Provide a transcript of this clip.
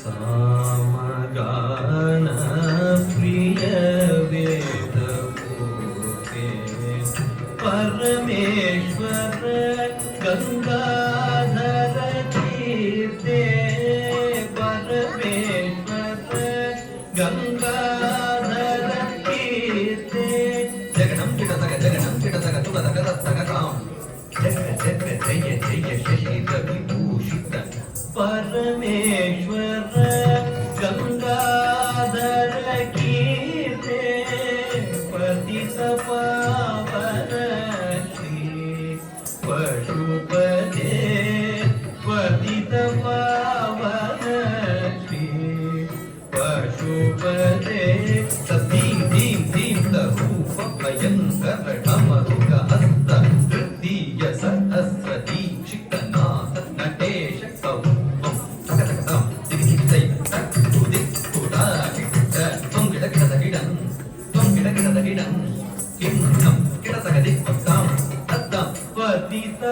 ಸಾಮಗಾನ ಪ್ರಿಯ ವೇದಮೂರ್ತೆ Parameshwara Gangadhara ಕೀರ್ತೆ Parameshwara Gangadhara ಕೀರ್ತೆ ಜಗಣಂ ಕಿಡತಗ ತುಗದಗ ದತ್ತಗ com ಜಗ ಜಗ ಜಯ ಜಯ ಶಶಿಧ ವಿಭೂಷಿತ ಪರಮೇಶ್ವರ ಗಂಗಾಧರ ಕೀರ್ತೆ ಪತಿತ ಪಾವನ ಶ್ರೀ ಪಶುಪತೆ ಪತಿತ ಪಾವನ ಶ್ರೀ ಪಶುಪತೆ ಸತೀಂ ಧೀಂ ಧೀಂ ರೂಪ ಭಯಂಕರ ಢಮರುಗ ಹಸ್ತ ತೃತೀಯ ಸಹಸ್ರತಿ ಶಿಖನಾಥ ನಟೇಶ ಕೌಪಂ ಸಕತಕತಂ ದಿಗಿದಿಗಿದೈ ತಕ್ಕುದಿ ಕುಡಾಕಿಟ ತೊಂಗಿಡ ಗಿಡದ ಗಿಡಂ ತೊಂಗಿಡ ಗಿಡದ ಗಿಡಂ ಕಿಂ ನಂ ಗಿಡದ ಗದಿ ಪತ್ತಾಂ ಅತ್ತಂ ಪತಿತ